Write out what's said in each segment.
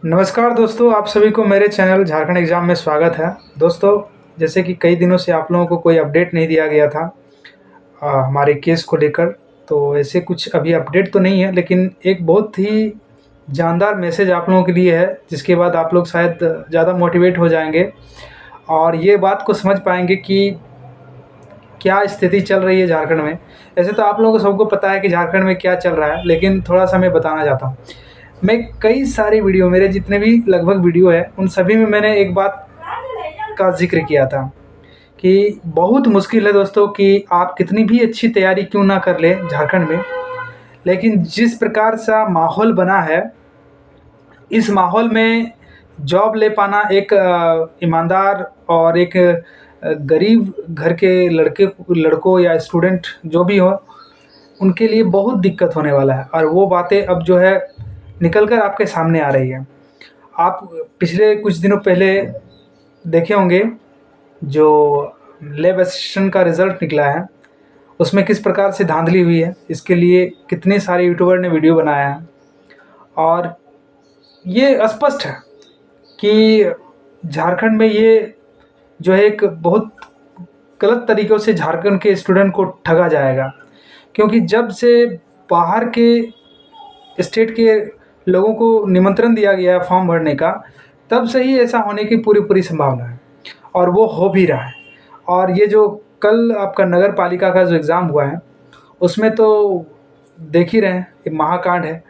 नमस्कार दोस्तों, आप सभी को मेरे चैनल झारखंड एग्ज़ाम में स्वागत है। दोस्तों, जैसे कि कई दिनों से आप लोगों को कोई अपडेट नहीं दिया गया था हमारे केस को लेकर, तो ऐसे कुछ अभी अपडेट तो नहीं है, लेकिन एक बहुत ही जानदार मैसेज आप लोगों के लिए है, जिसके बाद आप लोग शायद ज़्यादा मोटिवेट हो जाएँगे और ये बात को समझ पाएँगे कि क्या स्थिति चल रही है झारखंड में। ऐसे तो आप लोगों को सबको पता है कि झारखंड में क्या चल रहा है, लेकिन थोड़ा-सा मैं बताना चाहता हूँ। मैं कई सारी वीडियो मेरे जितने भी लगभग वीडियो है, उन सभी में मैंने एक बात का ज़िक्र किया था कि बहुत मुश्किल है दोस्तों कि आप कितनी भी अच्छी तैयारी क्यों ना कर लें झारखंड में, लेकिन जिस प्रकार सा माहौल बना है, इस माहौल में जॉब ले पाना एक ईमानदार और एक गरीब घर के लड़कों या स्टूडेंट जो भी हो, उनके लिए बहुत दिक्कत होने वाला है और वो बातें अब जो है निकल कर आपके सामने आ रही है। आप पिछले कुछ दिनों पहले देखे होंगे जो लैब असिस्टेंट का रिज़ल्ट निकला है, उसमें किस प्रकार से धांधली हुई है, इसके लिए कितने सारे यूट्यूबर ने वीडियो बनाया है और ये स्पष्ट है कि झारखंड में ये जो है एक बहुत गलत तरीक़ों से झारखंड के स्टूडेंट को ठगा जाएगा। क्योंकि जब से बाहर के स्टेट के लोगों को निमंत्रण दिया गया है फॉर्म भरने का, तब से ही ऐसा होने की पूरी संभावना है और वो हो भी रहा है। और ये जो कल आपका नगर पालिका का जो एग्ज़ाम हुआ है, उसमें तो देख ही रहे हैं, ये महाकांड है।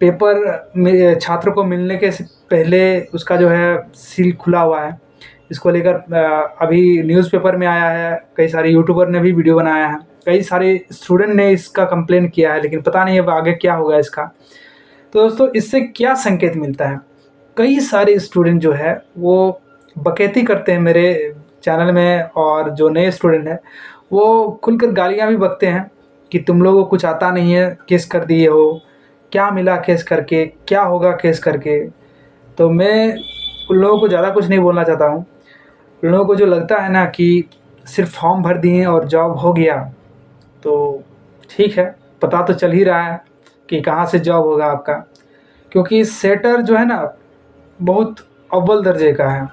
पेपर में छात्र को मिलने के पहले उसका जो है सील खुला हुआ है। इसको लेकर अभी न्यूज़पेपर में आया है, कई सारे यूट्यूबर ने भी वीडियो बनाया है, कई सारे स्टूडेंट ने इसका कंप्लेन किया है, लेकिन पता नहीं अब आगे क्या होगा इसका। तो दोस्तों, इससे क्या संकेत मिलता है? कई सारे स्टूडेंट जो है वो बकैती करते हैं मेरे चैनल में, और जो नए स्टूडेंट हैं वो खुलकर गालियाँ भी बकते हैं कि तुम लोगों को कुछ आता नहीं है, केस कर दिए हो, क्या मिला केस करके, क्या होगा केस करके। तो मैं उन लोगों को ज़्यादा कुछ नहीं बोलना चाहता हूँ। उन लोगों को जो लगता है ना कि सिर्फ़ फॉर्म भर दिए और जॉब हो गया, तो ठीक है, पता तो चल ही रहा है कि कहाँ से जॉब होगा आपका। क्योंकि सेटर जो है ना, बहुत अव्वल दर्जे का है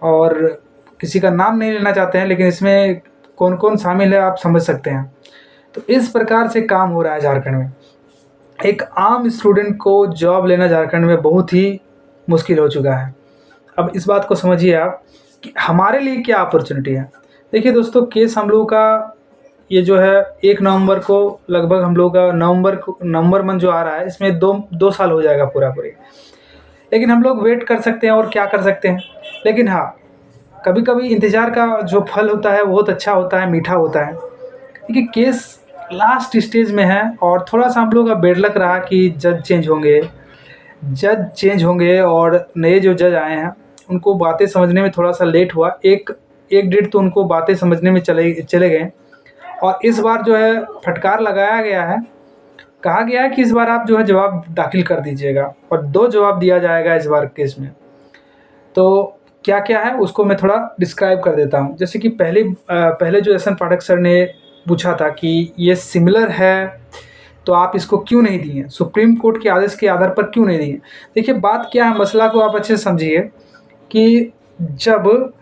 और किसी का नाम नहीं लेना चाहते हैं, लेकिन इसमें कौन-कौन शामिल है आप समझ सकते हैं। तो इस प्रकार से काम हो रहा है झारखंड में। एक आम स्टूडेंट को जॉब लेना झारखंड में बहुत ही मुश्किल हो चुका है। अब इस बात को समझिए आप कि हमारे लिए क्या अपॉर्चुनिटी है। देखिए दोस्तों, केस हम लोगों का ये जो है 1 नवंबर को लगभग हम लोगों का नवंबर मंथ जो आ रहा है, इसमें 2 साल हो जाएगा पूरा-पूरी। लेकिन हम लोग वेट कर सकते हैं और क्या कर सकते हैं। लेकिन हाँ, कभी-कभी इंतज़ार का जो फल होता है, बहुत अच्छा होता है, मीठा होता है। देखिए, केस लास्ट स्टेज में है और थोड़ा-सा हम लोग का बेड लक रहा कि जज चेंज होंगे और नए जो जज आए हैं, उनको बातें समझने में थोड़ा-सा लेट हुआ। 1 डेढ़ तो उनको बातें समझने में चले गए और इस बार जो है फटकार लगाया गया है। कहा गया है कि इस बार आप जो है जवाब दाखिल कर दीजिएगा और 2 जवाब दिया जाएगा इस बार केस में। तो क्या-क्या है उसको मैं थोड़ा डिस्क्राइब कर देता हूँ। जैसे कि पहले जो एस.एन. पाठक सर ने पूछा था कि ये सिमिलर है, तो आप इसको क्यों नहीं दिए? सुप्रीम कोर्ट के आदेश के आधार पर क्यों नहीं दिए? देखिए, बात क्या है, मसला को आप अच्छे से समझिए कि जब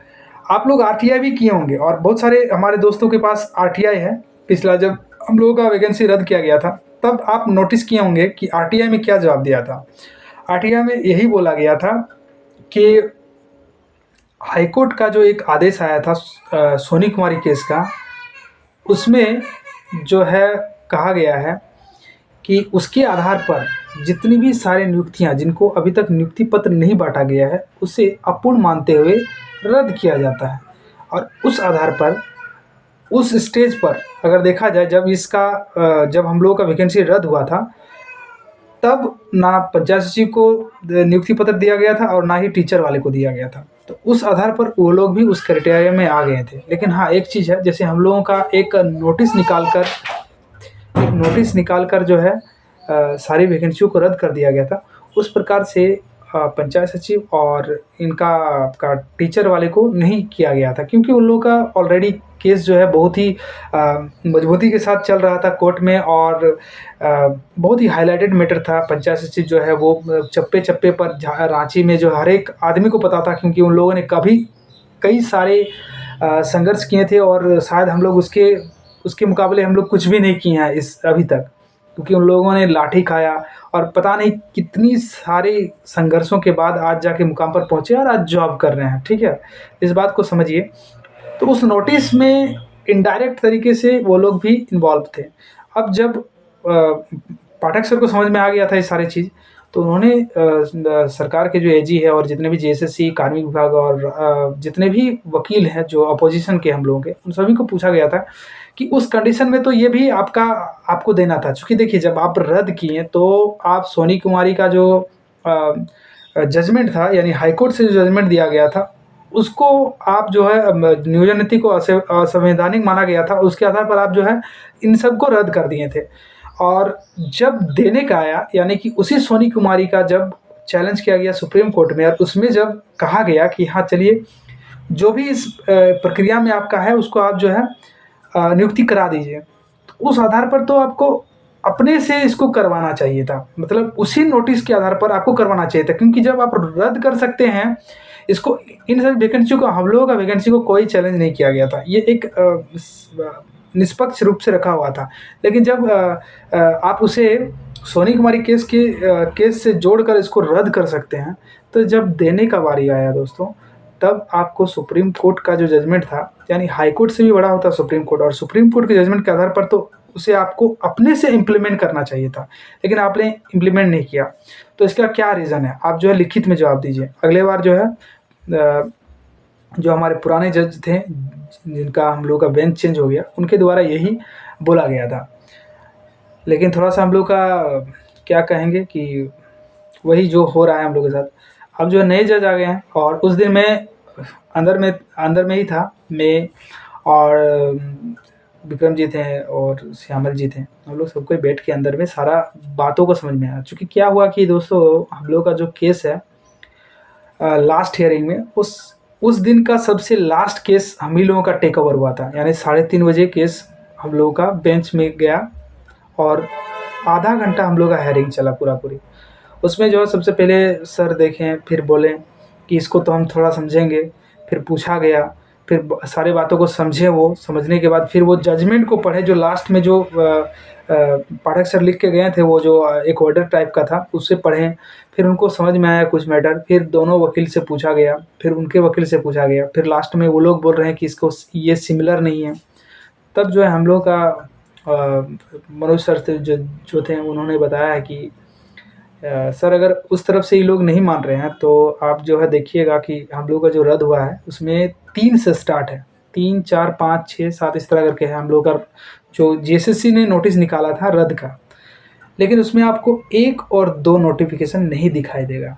आप लोग आरटीआई भी किए होंगे और बहुत सारे हमारे दोस्तों के पास आरटीआई है। पिछला जब हम लोगों का वैकेंसी रद्द किया गया था, तब आप नोटिस किए होंगे कि आरटीआई में क्या जवाब दिया था। आरटीआई में यही बोला गया था कि हाईकोर्ट का जो एक आदेश आया था सोनी कुमारी केस का, उसमें जो है कहा गया है कि उसके आधार पर जितनी भी सारे नियुक्तियां जिनको अभी तक नियुक्ति पत्र नहीं बांटा गया है, उसे अपूर्ण मानते हुए रद्द किया जाता है। और उस आधार पर, उस स्टेज पर अगर देखा जाए, जब हम लोगों का वैकेंसी रद्द हुआ था, तब ना पंचायत सचिव को नियुक्ति पत्र दिया गया था और ना ही टीचर वाले को दिया गया था। तो उस आधार पर वो लोग भी उस क्राइटेरिया में आ गए थे। लेकिन हाँ, एक चीज़ है, जैसे हम लोगों का एक नोटिस निकाल कर जो है सारी वैकेंसियों को रद्द कर दिया गया था, उस प्रकार से पंचायत सचिव और इनका आपका टीचर वाले को नहीं किया गया था, क्योंकि उन लोगों का ऑलरेडी केस जो है बहुत ही मजबूती के साथ चल रहा था कोर्ट में, और बहुत ही हाईलाइटेड मैटर था। पंचायत सचिव जो है वो चप्पे चप्पे पर रांची में जो हर एक आदमी को पता था, क्योंकि उन लोगों ने कभी कई सारे संघर्ष किए थे, और शायद हम लोग उसके उसके मुकाबले हम लोग कुछ भी नहीं किए हैं इस अभी तक, क्योंकि उन लोगों ने लाठी खाया और पता नहीं कितनी सारे संघर्षों के बाद आज जाके मुकाम पर पहुंचे और आज जॉब कर रहे हैं। ठीक है, इस बात को समझिए। तो उस नोटिस में इनडायरेक्ट तरीके से वो लोग भी इन्वॉल्व थे। अब जब पाठक सर को समझ में आ गया था ये सारी चीज़, तो उन्होंने सरकार के जो एजी है और जितने भी जेएसएससी, कार्मिक विभाग और जितने भी वकील हैं जो अपोजिशन के हम लोगों के, उन सभी को पूछा गया था कि उस कंडीशन में तो ये भी आपको देना था। चूँकि देखिए, जब आप रद्द किए तो आप सोनी कुमारी का जो जजमेंट था, यानी हाईकोर्ट से जो जजमेंट दिया गया था, उसको आप जो है नियोजन नीति को असंवैधानिक माना गया था, उसके आधार पर आप जो है इन सबको रद्द कर दिए थे। और जब देने का आया, यानी कि उसी सोनी कुमारी का जब चैलेंज किया गया सुप्रीम कोर्ट में, और उसमें जब कहा गया कि हाँ चलिए, जो भी इस प्रक्रिया में आपका है उसको आप जो है नियुक्ति करा दीजिए, तो उस आधार पर तो आपको अपने से इसको करवाना चाहिए था। मतलब उसी नोटिस के आधार पर आपको करवाना चाहिए था, क्योंकि जब आप रद्द कर सकते हैं इसको, इन सभी वैकेंसी को, हम लोगों का वैकेंसी को कोई चैलेंज नहीं किया गया था, ये एक निष्पक्ष रूप से रखा हुआ था। लेकिन जब आप उसे सोनी कुमारी केस से जोड़कर इसको रद्द कर सकते हैं, तो जब देने का बारी आया दोस्तों, तब आपको सुप्रीम कोर्ट का जो जजमेंट था, यानी हाई कोर्ट से भी बड़ा होता सुप्रीम कोर्ट, और सुप्रीम कोर्ट के जजमेंट के आधार पर तो उसे आपको अपने से इम्प्लीमेंट करना चाहिए था, लेकिन आपने इम्प्लीमेंट नहीं किया। तो इसका क्या रीज़न है, आप जो है लिखित में जवाब दीजिए। अगले बार जो है जो हमारे पुराने जज थे, जिनका हम लोग का बेंच चेंज हो गया, उनके द्वारा यही बोला गया था। लेकिन थोड़ा सा हम लोग का क्या कहेंगे कि वही जो हो रहा है हम लोग के साथ। अब जो नए जज आ गए हैं, और उस दिन मैं अंदर में ही था, मैं और विक्रम जी थे और श्यामल जी थे, हम लोग सबको बैठ के अंदर में सारा बातों को समझ में आया। चूँकि क्या हुआ कि दोस्तों, हम लोग का जो केस है लास्ट हियरिंग में, उस दिन का सबसे लास्ट केस हम ही लोगों का टेक ओवर हुआ था, यानी 3:30 बजे केस हम लोगों का बेंच में गया, और आधा घंटा हम लोग का हेयरिंग चला पूरी। उसमें जो है सबसे पहले सर देखें, फिर बोले कि इसको तो हम थोड़ा समझेंगे, फिर पूछा गया, फिर सारे बातों को समझे। वो समझने के बाद फिर वो जजमेंट को पढ़े, जो लास्ट में जो पाठक सर लिख के गए थे, वो जो एक ऑर्डर टाइप का था, उससे पढ़ें। फिर उनको समझ में आया कुछ मैटर, फिर दोनों वकील से पूछा गया, फिर उनके वकील से पूछा गया, फिर लास्ट में वो लोग बोल रहे हैं कि इसको ये सिमिलर नहीं है। तब जो है हम लोग का मनोज सर थे जो थे, उन्होंने बताया है कि सर, अगर उस तरफ से ये लोग नहीं मान रहे हैं तो आप जो है देखिएगा कि हम लोग का जो रद्द हुआ है उसमें 3 से स्टार्ट है, 3, 4, 5, 6, 7 इस तरह करके है हम लोग का जो जेएसएससी ने नोटिस निकाला था रद्द का। लेकिन उसमें आपको 1 और 2 नोटिफिकेशन नहीं दिखाई देगा।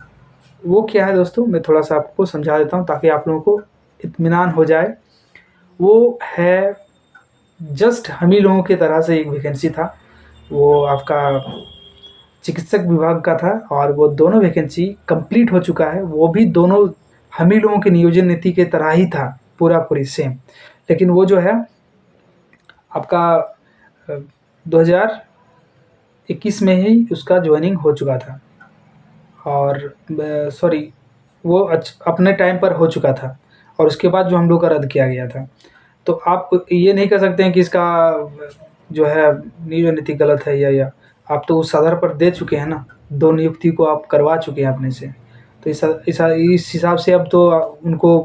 वो क्या है दोस्तों, मैं थोड़ा सा आपको समझा देता हूँ ताकि आप लोगों को इत्मीनान हो जाए। वो है जस्ट हम ही लोगों की तरह से एक वैकेंसी था, वो आपका चिकित्सक विभाग का था, और वो दोनों वैकेंसी कंप्लीट हो चुका है। वो भी दोनों हम ही लोगों के नियोजन नीति के तरह ही था, पूरी सेम। लेकिन वो जो है आपका 2021 में ही उसका ज्वाइनिंग हो चुका था, और सॉरी, वो अपने टाइम पर हो चुका था, और उसके बाद जो हम लोग का रद्द किया गया था। तो आप ये नहीं कह सकते हैं कि इसका जो है नियोजन नीति गलत है, या आप तो उस आधार पर दे चुके हैं ना, 2 नियुक्ति को आप करवा चुके हैं अपने से। तो इस हिसाब से अब तो उनको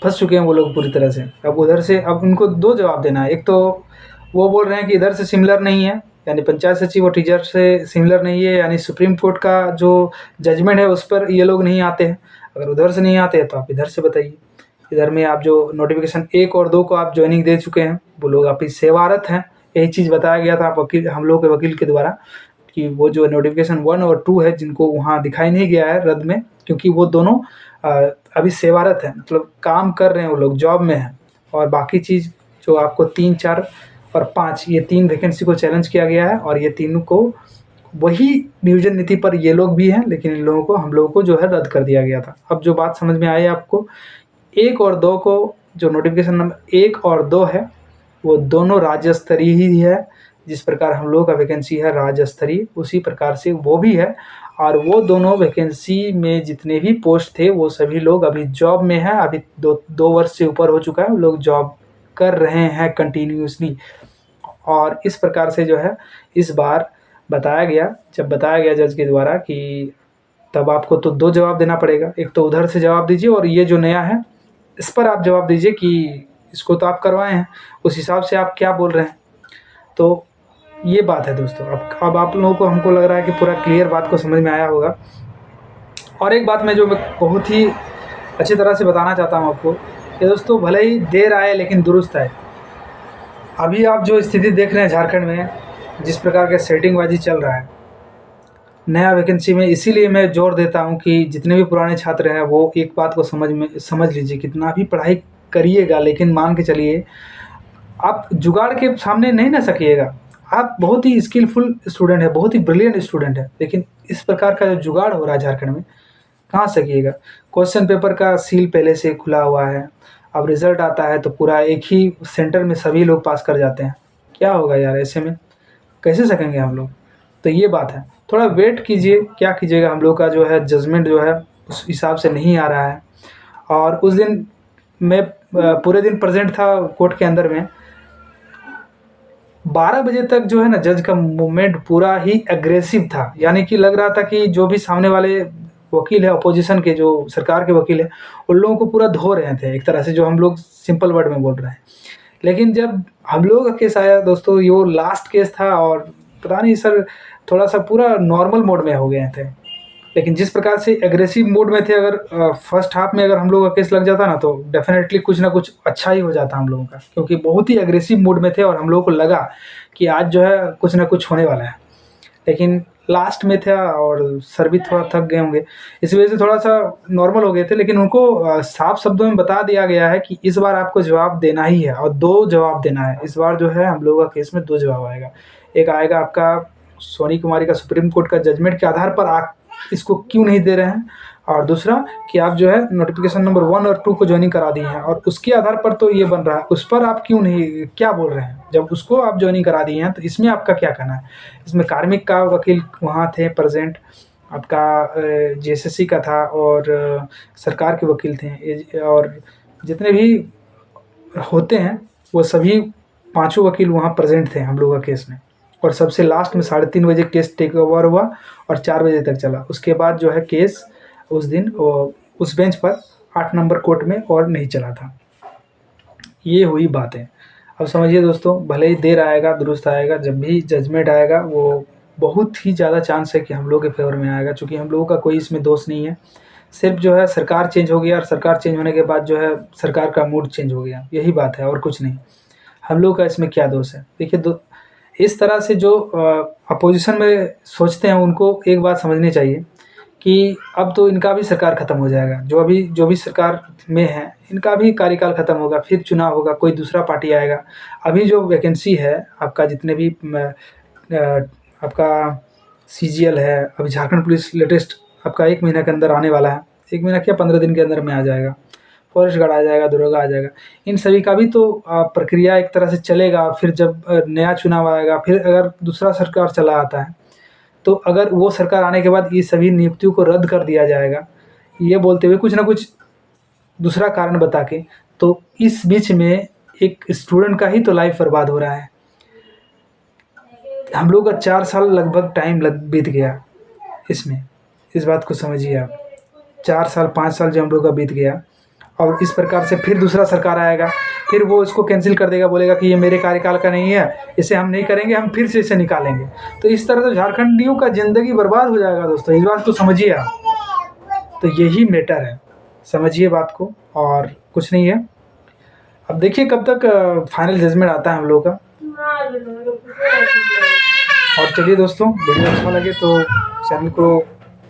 फँस चुके हैं वो लोग पूरी तरह से। अब उधर से अब उनको 2 जवाब देना है। एक तो वो बोल रहे हैं कि इधर से सिमिलर नहीं है, यानी पंचायत सचिव और टीचर से सिमिलर नहीं है, यानी सुप्रीम कोर्ट का जो जजमेंट है उस पर ये लोग नहीं आते हैं। अगर उधर से नहीं आते हैं तो आप इधर से बताइए। इधर में आप जो नोटिफिकेशन 1 और 2 को आप ज्वाइनिंग दे चुके हैं, वो लोग आपकी सेवारत हैं, यही चीज़ बताया गया था आप वकील, हम लोग के वकील के द्वारा, कि वो जो नोटिफिकेशन 1 और 2 है, जिनको वहाँ दिखाई नहीं गया है रद्द में, क्योंकि वो दोनों अभी सेवारत हैं, मतलब काम कर रहे हैं, वो लोग जॉब में हैं। और बाकी चीज़ जो आपको 3, 4 और 5, ये 3 वैकेंसी को चैलेंज किया गया है, और ये तीनों को वही नियोजन नीति पर ये लोग भी हैं, लेकिन इन लोगों को, हम लोगों को जो है रद्द कर दिया गया था। अब जो बात समझ में आई आपको, 1 और 2 को, जो नोटिफिकेशन नंबर 1 और 2 है, वो दोनों राज्य स्तरीय ही है। जिस प्रकार हम लोगों का वैकेंसी है राज्य स्तरीय, उसी प्रकार से वो भी है। और वो दोनों वैकेंसी में जितने भी पोस्ट थे वो सभी लोग अभी जॉब में हैं। अभी 2 वर्ष से ऊपर हो चुका है, लोग जॉब कर रहे हैं कंटिन्यूसली। और इस प्रकार से जो है इस बार बताया गया, जब बताया गया जज के द्वारा कि तब आपको तो 2 जवाब देना पड़ेगा। एक तो उधर से जवाब दीजिए, और ये जो नया है इस पर आप जवाब दीजिए कि इसको तो आप करवाए हैं, उस हिसाब से आप क्या बोल रहे हैं। तो ये बात है दोस्तों। अब आप लोगों को, हमको लग रहा है कि पूरा क्लियर बात को समझ में आया होगा। और एक बात मैं जो बहुत ही अच्छी तरह से बताना चाहता हूँ आपको कि दोस्तों, भले ही देर आए लेकिन दुरुस्त आए। अभी आप जो स्थिति देख रहे हैं झारखंड में, जिस प्रकार के सेटिंगबाजी चल रहा है नया वैकेंसी में, इसीलिए मैं जोर देता हूं कि जितने भी पुराने छात्र हैं वो एक बात को समझ लीजिए। कितना भी पढ़ाई करिएगा, लेकिन मान के चलिए आप जुगाड़ के सामने नहीं ना सकिएगा। आप बहुत ही स्किलफुल स्टूडेंट है, बहुत ही ब्रिलियंट स्टूडेंट है, लेकिन इस प्रकार का जो जुगाड़ हो रहा है झारखंड में, कहाँ सकिएगा। क्वेश्चन पेपर का सील पहले से खुला हुआ है, अब रिजल्ट आता है तो पूरा एक ही सेंटर में सभी लोग पास कर जाते हैं। क्या होगा यार, ऐसे में कैसे सकेंगे हम लोग। तो ये बात है, थोड़ा वेट कीजिए। क्या कीजिएगा, हम लोग का जो है जजमेंट जो है उस हिसाब से नहीं आ रहा है। और उस दिन मैं पूरे दिन प्रेजेंट था कोर्ट के अंदर में। 12 बजे तक जो है ना जज का मूवमेंट पूरा ही एग्रेसिव था, यानी कि लग रहा था कि जो भी सामने वाले वकील है, अपोजिशन के जो सरकार के वकील है, उन लोगों को पूरा धो रहे थे एक तरह से, जो हम लोग सिंपल वर्ड में बोल रहे हैं। लेकिन जब हम लोगों का केस आया दोस्तों, ये वो लास्ट केस था, और पता नहीं सर, थोड़ा सा पूरा नॉर्मल मोड में हो गए थे। लेकिन जिस प्रकार से एग्रेसिव मोड में थे, अगर फर्स्ट हाफ में अगर हम लोगों का केस लग जाता ना, तो डेफिनेटली कुछ ना कुछ अच्छा ही हो जाता हम लोगों का, क्योंकि बहुत ही एग्रेसिव मोड में थे और हम लोगों को लगा कि आज जो है कुछ ना कुछ होने वाला है। लेकिन लास्ट में था और सर भी थोड़ा थक गए होंगे, इस वजह से थोड़ा सा नॉर्मल हो गए थे। लेकिन उनको साफ शब्दों में बता दिया गया है कि इस बार आपको जवाब देना ही है, और 2 जवाब देना है। इस बार जो है हम लोगों का केस में 2 जवाब आएगा। एक आएगा आपका सोनी कुमारी का सुप्रीम कोर्ट का जजमेंट के आधार पर आप इसको क्यों नहीं दे रहे हैं, और दूसरा कि आप जो है नोटिफिकेशन नंबर 1 और 2 को ज्वाइनिंग करा दिए हैं और उसके आधार पर तो ये बन रहा है, उस पर आप क्यों नहीं, क्या बोल रहे हैं। जब उसको आप ज्वाइनिंग करा दिए हैं तो इसमें आपका क्या कहना है। इसमें कार्मिक का वकील वहाँ थे प्रेजेंट, आपका जेएसएससी का था, और सरकार के वकील थे, और जितने भी होते हैं वो सभी 5 वकील वहाँ प्रेजेंट थे हम लोग का केस में। और सबसे लास्ट में 3:30 बजे केस टेक ओवर हुआ और 4 बजे तक चला। उसके बाद जो है केस उस दिन उस बेंच पर 8 नंबर कोर्ट में और नहीं चला था। ये हुई बातें। अब समझिए दोस्तों, भले ही देर आएगा दुरुस्त आएगा, जब भी जजमेंट आएगा वो बहुत ही ज़्यादा चांस है कि हम लोग के फेवर में आएगा, क्योंकि हम लोगों का कोई इसमें दोष नहीं है। सिर्फ जो है सरकार चेंज हो गया, और सरकार चेंज होने के बाद जो है सरकार का मूड चेंज हो गया, यही बात है और कुछ नहीं। हम लोग का इसमें क्या दोष है। देखिए, इस तरह से जो अपोजिशन में सोचते हैं उनको एक बात समझनी चाहिए कि अब तो इनका भी सरकार ख़त्म हो जाएगा। जो भी सरकार में है इनका भी कार्यकाल ख़त्म होगा, फिर चुनाव होगा, कोई दूसरा पार्टी आएगा। अभी जो वैकेंसी है आपका, जितने भी आपका सीजीएल है, अभी झारखंड पुलिस लेटेस्ट आपका 1 महीना के अंदर आने वाला है। 1 महीना क्या, 15 दिन के अंदर में आ जाएगा। फॉरेस्ट गार्ड आ जाएगा, दरोगा आ जाएगा। इन सभी का भी तो प्रक्रिया एक तरह से चलेगा। फिर जब नया चुनाव आएगा, फिर अगर दूसरा सरकार चला आता है, तो अगर वो सरकार आने के बाद ये सभी नियुक्तियों को रद्द कर दिया जाएगा, ये बोलते हुए कुछ ना कुछ दूसरा कारण बता के, तो इस बीच में एक स्टूडेंट का ही तो लाइफ बर्बाद हो रहा है। हम लोग का 4 साल लगभग टाइम बीत गया इसमें, इस बात को समझिए आप। 4 साल 5 साल जो हम लोग का बीत गया, और इस प्रकार से फिर दूसरा सरकार आएगा, फिर वो इसको कैंसिल कर देगा, बोलेगा कि ये मेरे कार्यकाल का नहीं है, इसे हम नहीं करेंगे, हम फिर से इसे निकालेंगे। तो इस तरह से झारखंडियों का ज़िंदगी बर्बाद हो जाएगा दोस्तों, इस बात को समझिए आप। तो यही मैटर है, समझिए बात को, और कुछ नहीं है। अब देखिए कब तक फाइनल जजमेंट आता है हम लोग का। और चलिए दोस्तों, वीडियो अच्छा लगे तो चैनल को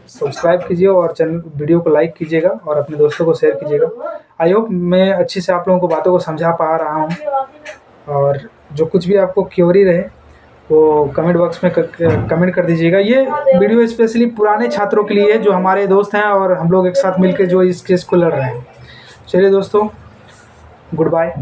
सब्सक्राइब कीजिए, और चैनल वीडियो को लाइक कीजिएगा, और अपने दोस्तों को शेयर कीजिएगा। आई होप मैं अच्छे से आप लोगों को बातों को समझा पा रहा हूँ, और जो कुछ भी आपको क्वेरी रहे वो कमेंट बॉक्स में कमेंट कर दीजिएगा। ये वीडियो स्पेशली पुराने छात्रों के लिए है जो हमारे दोस्त हैं और हम लोग एक साथ मिलकर जो इस केस को लड़ रहे हैं। चलिए दोस्तों, गुड बाय।